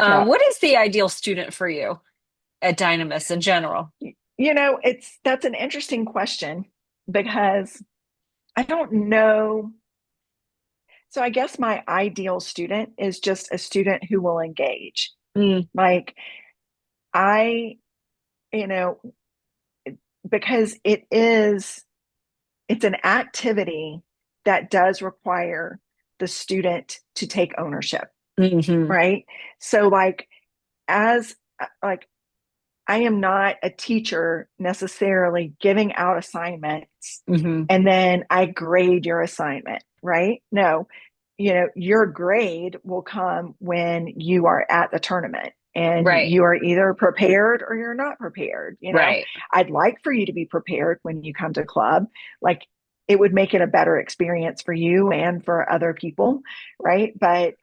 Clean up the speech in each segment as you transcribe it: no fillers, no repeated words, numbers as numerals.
Yeah. What is the ideal student for you at Dynamis in general? That's an interesting question because I don't know. So I guess my ideal student is just a student who will engage. Mm, Like I, you know, because it's an activity that does require the student to take ownership, hmm right? So as like I am not a teacher necessarily giving out assignments hmm and then I grade your assignment, right? No, your grade will come when you are at the tournament and Right, you are either prepared or you're not prepared. right, I'd like for you to be prepared when you come to club. Like it would make it a better experience for you and for other people, right? But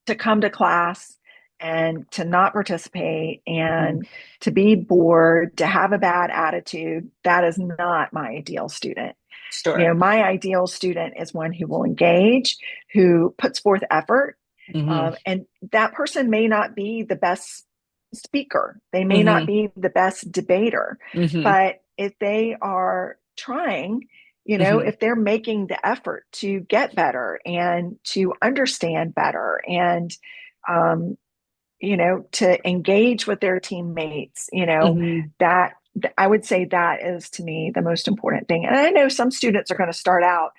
to come to class and to not participate mm, and to be bored, to have a bad attitude, that is not my ideal student. sure. My ideal student is one who will engage, who puts forth effort. hmm And that person may not be the best speaker, they may not hmm be the best debater, hmm but if they are trying, hmm if they're making the effort to get better and to understand better and, um, to engage with their teammates, hmm that I would say that is to me the most important thing. And I know some students are going to start out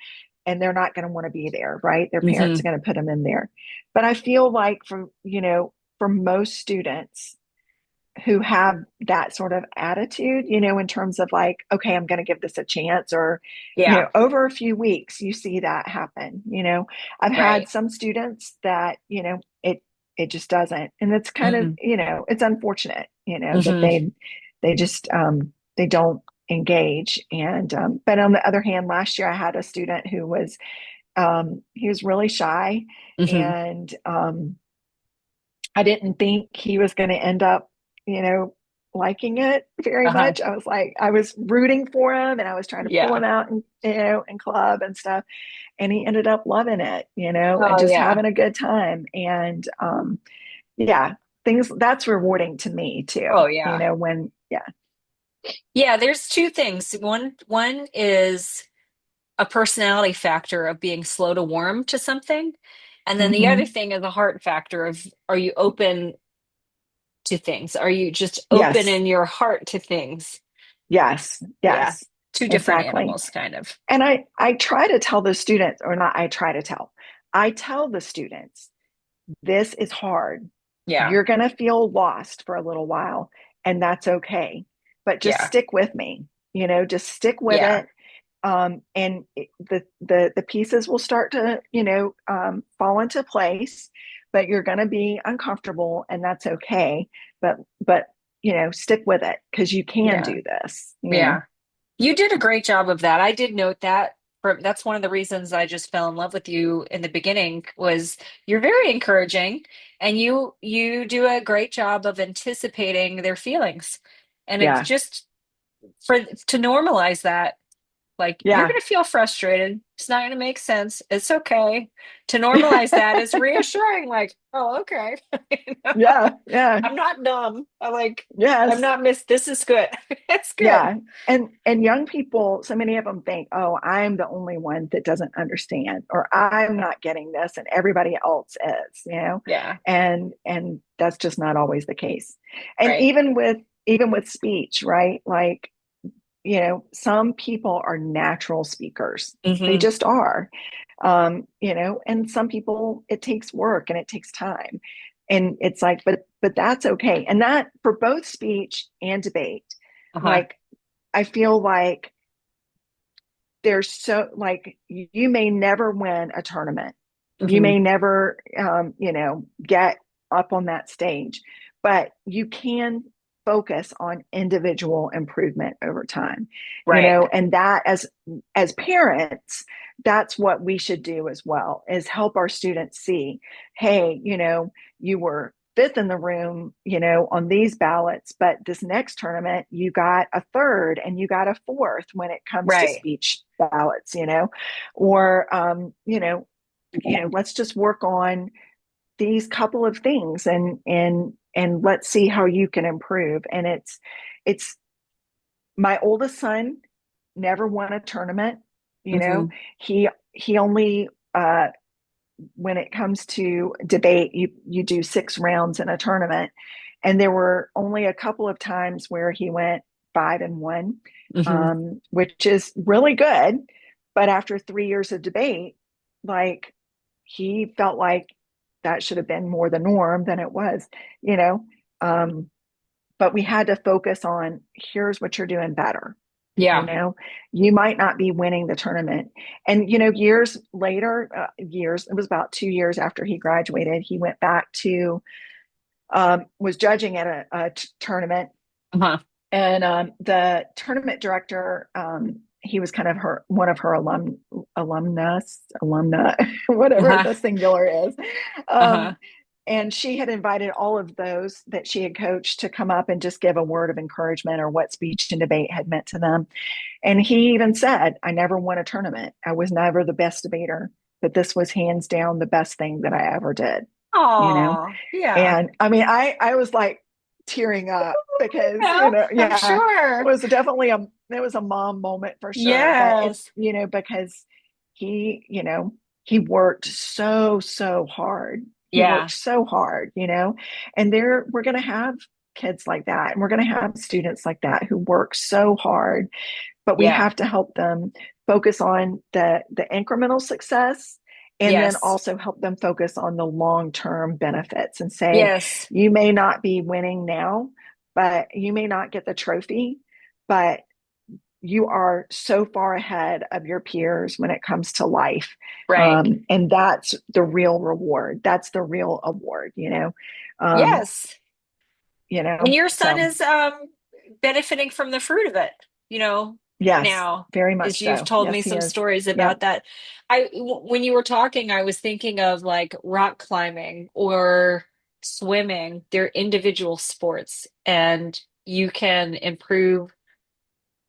and they're not going to want to be there, right? Their parents are hmm going to put them in there. But I feel like for most students who have that sort of attitude, in terms of like, okay, I'm going to give this a chance, or, Yeah, over a few weeks, you see that happen. I've had right. some students that, it just doesn't. And it's kind of, hmm it's unfortunate, that hmm they just, they don't engage. And, but on the other hand, last year I had a student who he was really shy hmm and, I didn't think he was going to end up, liking it very Uh-huh. much. I was rooting for him and I was trying to pull Yeah. him out and, in club and stuff. And he ended up loving it, and Oh, just yeah. having a good time. And, yeah, that's rewarding to me too, Oh, yeah. yeah, Yeah, there's two things. One is a personality factor of being slow to warm to something. And then the other hmm thing is a heart factor of, are you open to things? Are you just open yes, in your heart to things? yes, Yeah. yes, Two different exactly. animals, kind of. And I try to tell the students, or not, I tell the students, this is hard. Yeah. You're going to feel lost for a little while, and that's okay. But just Yeah. stick with me, just stick with Yeah. it. And the pieces will start to, fall into place, but you're going to be uncomfortable, and that's okay. But, stick with it because you can Yeah. do this. Yeah. You did a great job of that. I did note that. That's one of the reasons I just fell in love with you in the beginning was you're very encouraging and you do a great job of anticipating their feelings. And it's Yeah. just to normalize that. Like, you're Yeah. going to feel frustrated. It's not going to make sense. It's okay. To normalize that is reassuring. Like, oh, okay. You know, Yeah. Yeah. I'm not dumb. I'm Yes. not this is good. It's good. Yeah. And young people, so many of them think, oh, I'm the only one that doesn't understand, or I'm not getting this and everybody else is. Yeah. And that's just not always the case. And Right. even with speech, right? Like, some people are natural speakers. They hmm just are. And some people it takes work and it takes time. And it's like, but that's okay. And that for both speech and debate, Uh-huh. like I feel like there's so like you may never win a tournament. You hmm may never get up on that stage, but you can focus on individual improvement over time. Right. And that as parents, that's what we should do as well, is help our students see, hey, you were fifth in the room, on these ballots, but this next tournament, you got a third and you got a fourth when it comes to Right. speech ballots, or, let's just work on these couple of things, and let's see how you can improve. And it's my oldest son never won a tournament. You know, Hmm. he only when it comes to debate, you do 6 rounds in a tournament, and there were only a couple of times where he went 5-1, Hmm. which is really good. But after 3 years of debate, like he felt like that should have been more the norm than it was, you know. Um, but we had to focus on, here's what you're doing better. You Yeah. know, you might not be winning the tournament. And, years later, it was about 2 years after he graduated, he went back to, was judging at a tournament. Uh-huh. And the tournament director, he was kind of one of her alumna, whatever Uh-huh. the singular is. Uh-huh. Um, and she had invited all of those that she had coached to come up and just give a word of encouragement or what speech and debate had meant to them. And he even said, I never won a tournament. I was never the best debater, but this was hands down the best thing that I ever did, you know? Oh, yeah. And I mean, I was like tearing up because, Yeah, I'm yeah, sure. it was a mom moment for sure. But Yes. because he, he worked so hard. He worked Yeah. so hard, and we're going to have kids like that. And we're going to have students like that who work so hard, but we Yeah. have to help them focus on the incremental success, and then Yes. also help them focus on the long-term benefits and say, Yes. you may not be winning now, but you may not get the trophy, but you are so far ahead of your peers when it comes to life. Right. And that's the real reward. That's the real award, um, Yes. And your son so is benefiting from the fruit of it, you know, yes, now, very as much you've so. told me Yes, he some is. stories about Yep. that. When you were talking, I was thinking of like rock climbing or swimming. They're individual sports, and you can improve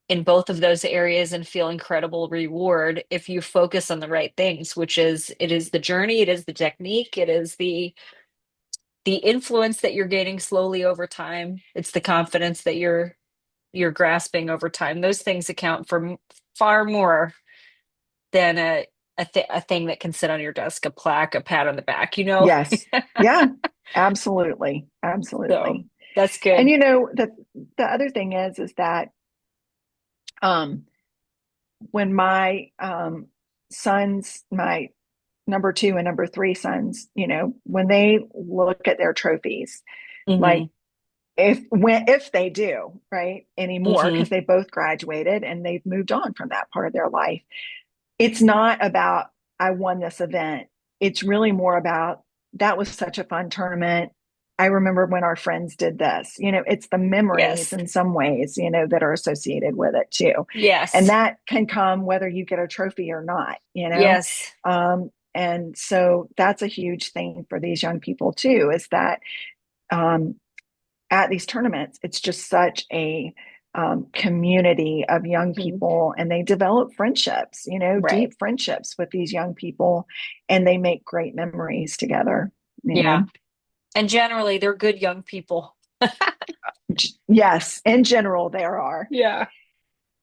in both of those areas and feel incredible reward if you focus on the right things, which is it is the journey, it is the technique, it is the influence that you're gaining slowly over time. It's the confidence that you're grasping over time. Those things account for far more than a thing that can sit on your desk, a plaque, a pat on the back, you know? Yes. Yeah. Absolutely. So Absolutely. that's And good. the other thing is that um when my sons, my number 2 and number 3 sons, when they look at their trophies, like Hmm. if they do, right, anymore, Hmm. because they both graduated and they've moved on from that part of their life, it's not about, I won this event. It's really more about, that was such a fun tournament. I remember when our friends did this. It's the memories Yes. in some ways, that are associated with it too. And Yes. that can come whether you get a trophy or not. Yes. And so that's a huge thing for these young people too, is that um, at these tournaments, it's just such a community of young Mhm. people, and they develop friendships, Right. deep friendships with these young people, and they make great memories together, you Yeah. know. And generally, they're good young people. Yes, in general, there are. Yeah.